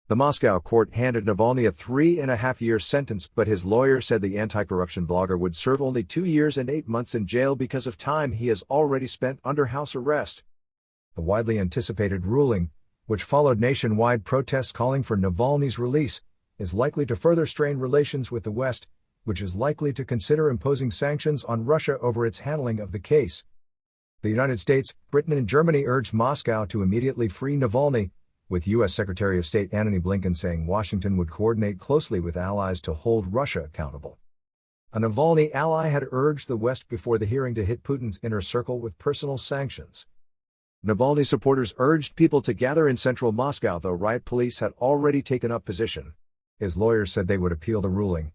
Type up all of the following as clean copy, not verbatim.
The Moscow court handed Navalny a 3.5-year sentence, but his lawyer said the anti-corruption blogger would serve only 2 years and 8 months in jail because of time he has already spent under house arrest. The widely anticipated ruling, which followed nationwide protests calling for Navalny's release, is likely to further strain relations with the West, which is likely to consider imposing sanctions on Russia over its handling of the case. The United States, Britain and Germany urged Moscow to immediately free Navalny, with U.S. Secretary of State Antony Blinken saying Washington would coordinate closely with allies to hold Russia accountable. A Navalny ally had urged the West before the hearing to hit Putin's inner circle with personal sanctions. Navalny supporters urged people to gather in central Moscow, though riot police had already taken up position. His lawyers said they would appeal the ruling.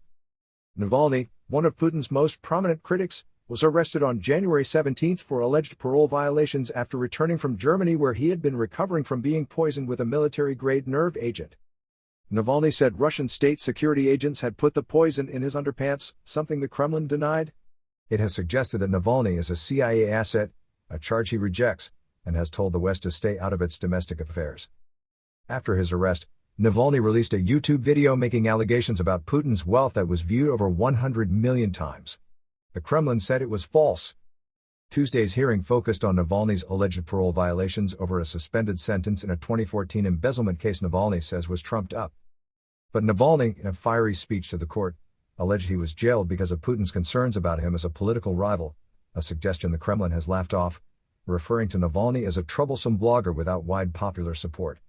Navalny, one of Putin's most prominent critics, was arrested on January 17 for alleged parole violations after returning from Germany, where he had been recovering from being poisoned with a military-grade nerve agent. Navalny said Russian state security agents had put the poison in his underpants, something the Kremlin denied. It has suggested that Navalny is a CIA asset, a charge he rejects, and has told the West to stay out of its domestic affairs. After his arrest, Navalny released a YouTube video making allegations about Putin's wealth that was viewed over 100 million times. The Kremlin said it was false. Tuesday's hearing focused on Navalny's alleged parole violations over a suspended sentence in a 2014 embezzlement case Navalny says was trumped up. But Navalny, in a fiery speech to the court, alleged he was jailed because of Putin's concerns about him as a political rival, a suggestion the Kremlin has laughed off, referring to Navalny as a troublesome blogger without wide popular support.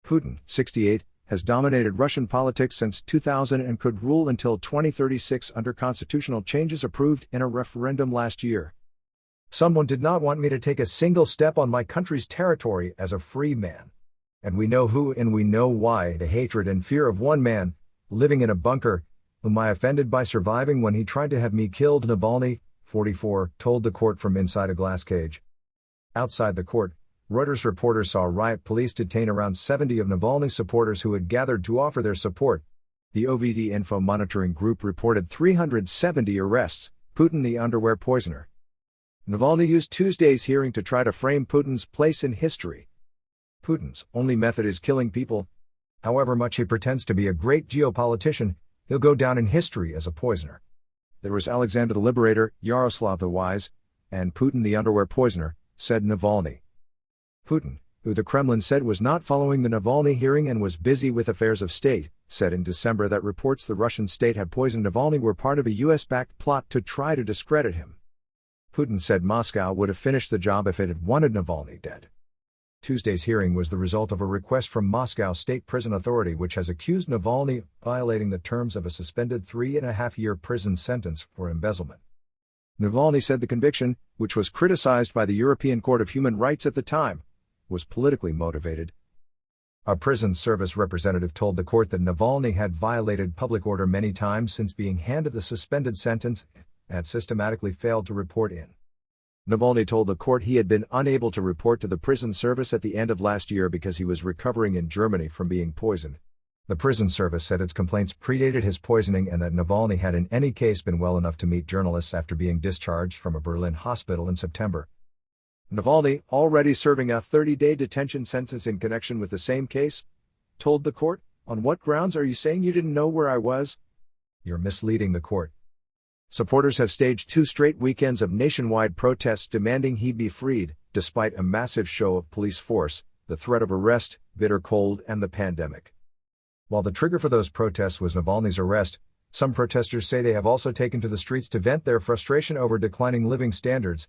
Putin, 68, has dominated Russian politics since 2000 and could rule until 2036 under constitutional changes approved in a referendum last year. Someone did not want me to take a single step on my country's territory as a free man. And we know who and we know why. The hatred and fear of one man, living in a bunker, whom I offended by surviving when he tried to have me killed, Navalny, 44, told the court from inside a glass cage. Outside the court, Reuters reporters saw riot police detain around 70 of Navalny's supporters who had gathered to offer their support. The OVD Info Monitoring Group reported 370 arrests. Putin the underwear poisoner. Navalny used Tuesday's hearing to try to frame Putin's place in history. Putin's only method is killing people. However much he pretends to be a great geopolitician, he'll go down in history as a poisoner. There was Alexander the Liberator, Yaroslav the Wise, and Putin the underwear poisoner, said Navalny. Putin, who the Kremlin said was not following the Navalny hearing and was busy with affairs of state, said in December that reports the Russian state had poisoned Navalny were part of a US-backed plot to try to discredit him. Putin said Moscow would have finished the job if it had wanted Navalny dead. Tuesday's hearing was the result of a request from Moscow State Prison Authority, which has accused Navalny of violating the terms of a suspended 3.5-year prison sentence for embezzlement. Navalny said the conviction, which was criticized by the European Court of Human Rights at the time, was politically motivated. A prison service representative told the court that Navalny had violated public order many times since being handed the suspended sentence and had systematically failed to report in. Navalny told the court he had been unable to report to the prison service at the end of last year because he was recovering in Germany from being poisoned. The prison service said its complaints predated his poisoning and that Navalny had in any case been well enough to meet journalists after being discharged from a Berlin hospital in September. Navalny, already serving a 30-day detention sentence in connection with the same case, told the court, "On what grounds are you saying you didn't know where I was? You're misleading the court." Supporters have staged 2 straight weekends of nationwide protests demanding he be freed, despite a massive show of police force, the threat of arrest, bitter cold, and the pandemic. While the trigger for those protests was Navalny's arrest, some protesters say they have also taken to the streets to vent their frustration over declining living standards,